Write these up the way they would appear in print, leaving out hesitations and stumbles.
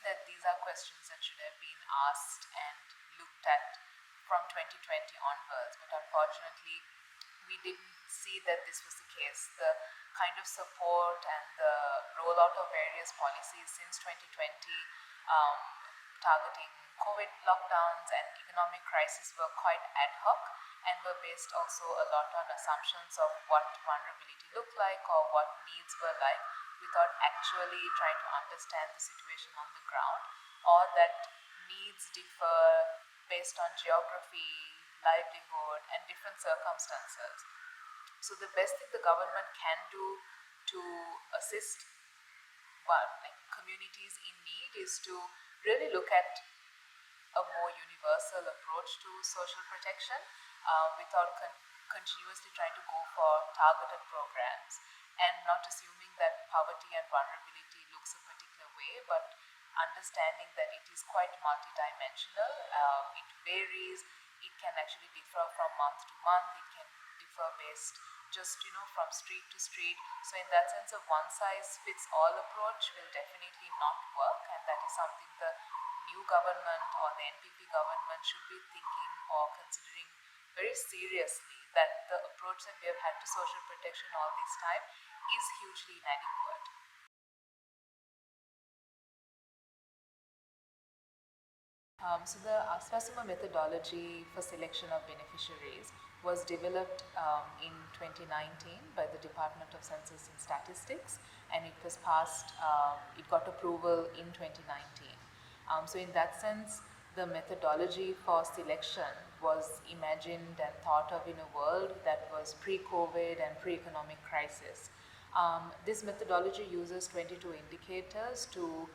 that these are questions that should have been asked and looked at from 2020 onwards, but unfortunately we didn't see that this was the case. The kind of support and the rollout of various policies since 2020, targeting COVID lockdowns and economic crisis, were quite ad hoc and were based also a lot on assumptions of what vulnerability looked like or what needs were like, without actually trying to understand the situation on the ground, or that needs differ based on geography, livelihood, and different circumstances. So the best thing the government can do to assist communities in need is to really look at a more universal approach to social protection, without continuously trying to go for targeted programs, and not assuming that poverty and vulnerability looks a particular way, but understanding that it is quite multidimensional. It varies. It can actually differ from month to month. It can differ based just from street to street. So in that sense, a one size fits all approach will definitely not work, and that is something the new government or the NPP government should be thinking or considering very seriously, that the approach that we have had to social protection all this time is hugely inadequate. So the Aswesuma methodology for selection of beneficiaries was developed in 2019 by the Department of Census and Statistics, and it was passed, it got approval in 2019. So in that sense, the methodology for selection was imagined and thought of in a world that was pre-COVID and pre-economic crisis. This methodology uses 22 indicators to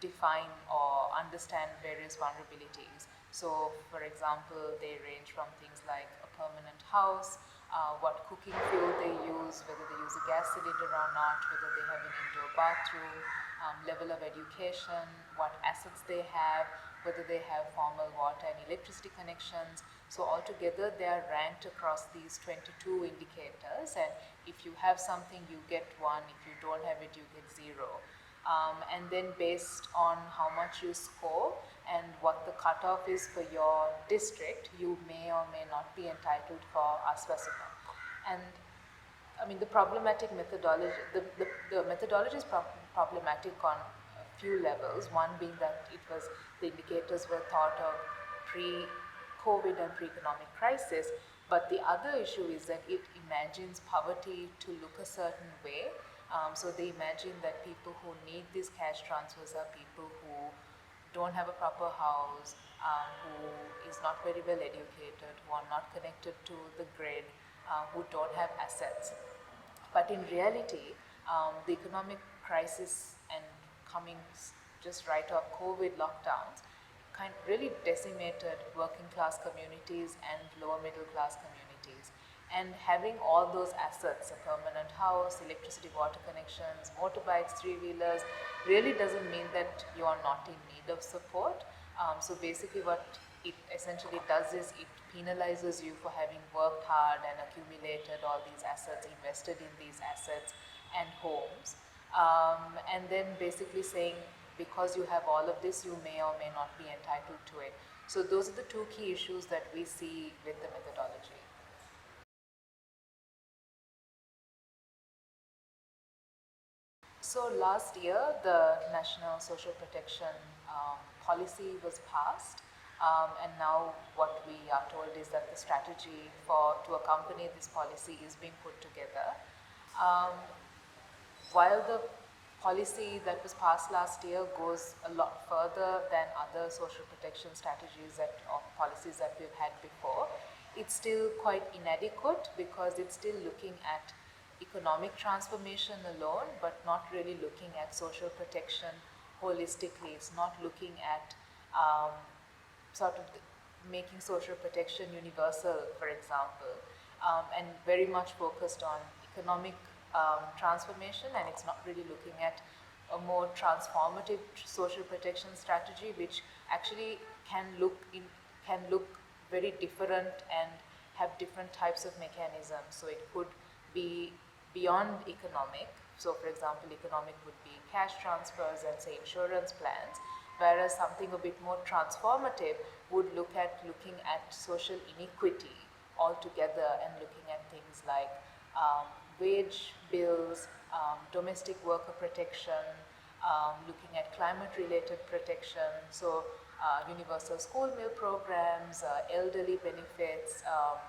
define or understand various vulnerabilities. So, for example, they range from things like a permanent house, what cooking fuel they use, whether they use a gas cylinder or not, whether they have an indoor bathroom, level of education, what assets they have, whether they have formal water and electricity connections. So altogether they are ranked across these 22 indicators, and if you have something you get 1, if you don't have it you get 0. And then based on how much you score and what the cutoff is for your district, you may or may not be entitled for Aswesuma. And I mean, the problematic methodology, the methodology is problematic on a few levels. One being that the indicators were thought of pre-COVID and pre-economic crisis, but the other issue is that it imagines poverty to look a certain way. So they imagine that people who need these cash transfers are people who don't have a proper house, who is not very well educated, who are not connected to the grid, who don't have assets. But in reality, the economic crisis and coming just right off COVID lockdowns kind of really decimated working class communities and lower middle class communities. And having all those assets, a permanent house, electricity, water connections, motorbikes, three-wheelers, really doesn't mean that you are not in need of support. So basically what it essentially does is it penalizes you for having worked hard and accumulated all these assets, invested in these assets and homes. And then basically saying, because you have all of this, you may or may not be entitled to it. So those are the two key issues that we see with the methodology. So last year, the National Social Protection policy was passed, and now what we are told is that the strategy to accompany this policy is being put together. While the policy that was passed last year goes a lot further than other social protection strategies or policies that we've had before, it's still quite inadequate because it's still looking at economic transformation alone, but not really looking at social protection holistically. It's not looking at sort of making social protection universal, for example, and very much focused on economic transformation, and it's not really looking at a more transformative social protection strategy, which actually can look very different and have different types of mechanisms. So it could be beyond economic. So for example, economic would be cash transfers and say insurance plans, whereas something a bit more transformative would looking at social inequity altogether and looking at things like wage bills, domestic worker protection, looking at climate-related protection, so universal school meal programs, elderly benefits,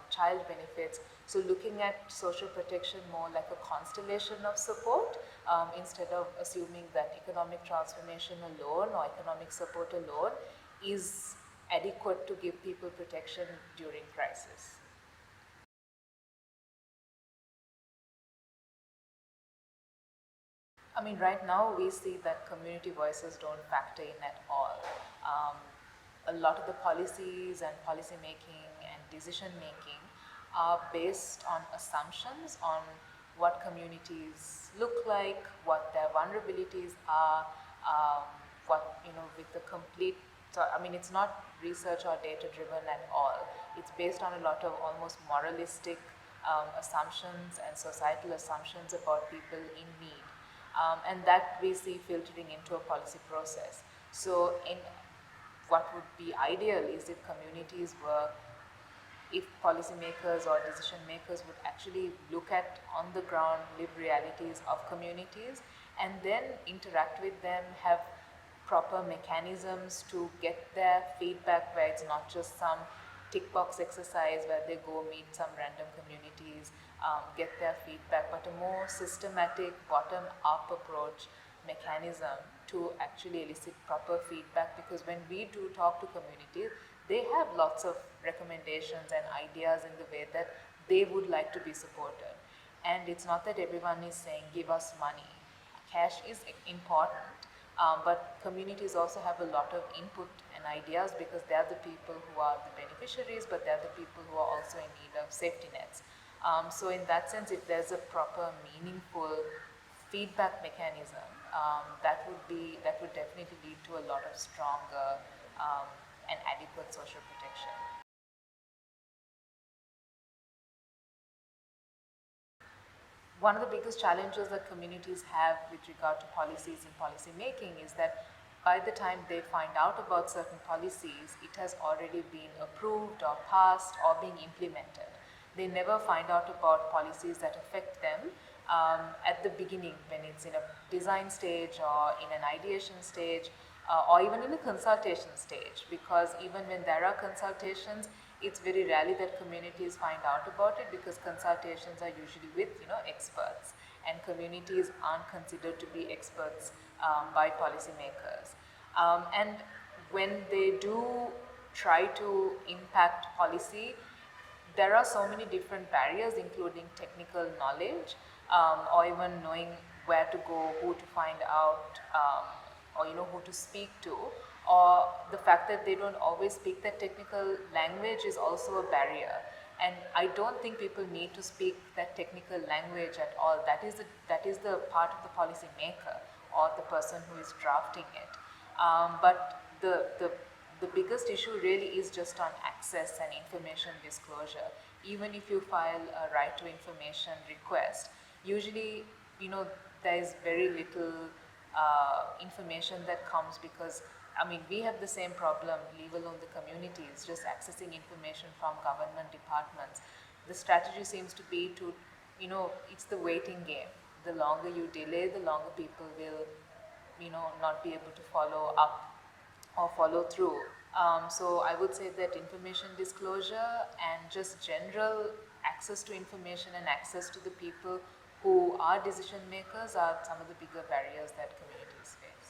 child benefits. So looking at social protection more like a constellation of support instead of assuming that economic transformation alone or economic support alone is adequate to give people protection during crisis. I mean, right now we see that community voices don't factor in at all. A lot of the policies and policy making and decision making are based on assumptions on what communities look like, what their vulnerabilities are, what, with the complete, so I mean, it's not research or data driven at all. It's based on a lot of almost moralistic assumptions and societal assumptions about people in need. And that we see filtering into a policy process. So in what would be ideal is if communities were, if policymakers or decision makers would actually look at on the ground lived realities of communities and then interact with them, have proper mechanisms to get their feedback where it's not just some tick box exercise where they go meet some random communities, get their feedback, but a more systematic bottom up approach mechanism to actually elicit proper feedback, because when we do talk to communities, they have lots of recommendations and ideas in the way that they would like to be supported. And it's not that everyone is saying give us money. Cash is important, but communities also have a lot of input and ideas because they are the people who are the beneficiaries, but they are the people who are also in need of safety nets. So in that sense, if there's a proper, meaningful feedback mechanism, that would definitely lead to a lot of stronger and adequate social protection. One of the biggest challenges that communities have with regard to policies and policy making is that by the time they find out about certain policies, it has already been approved or passed or being implemented. They never find out about policies that affect them at the beginning, when it's in a design stage or in an ideation stage, or even in a consultation stage, because even when there are consultations, it's very rarely that communities find out about it, because consultations are usually with experts, and communities aren't considered to be experts by policymakers. And when they do try to impact policy, there are so many different barriers, including technical knowledge, or even knowing where to go, who to find out, or who to speak to, or the fact that they don't always speak that technical language is also a barrier. And I don't think people need to speak that technical language at all. That is the part of the policy maker or the person who is drafting it. But the biggest issue really is just on access and information disclosure. Even if you file a right to information request, usually, there is very little information that comes, because we have the same problem, leave alone the communities, just accessing information from government departments. The strategy seems to be to, it's the waiting game. The longer you delay, the longer people will, not be able to follow up or follow through. So I would say that information disclosure and just general access to information and access to the people who are decision makers are some of the bigger barriers that communities face.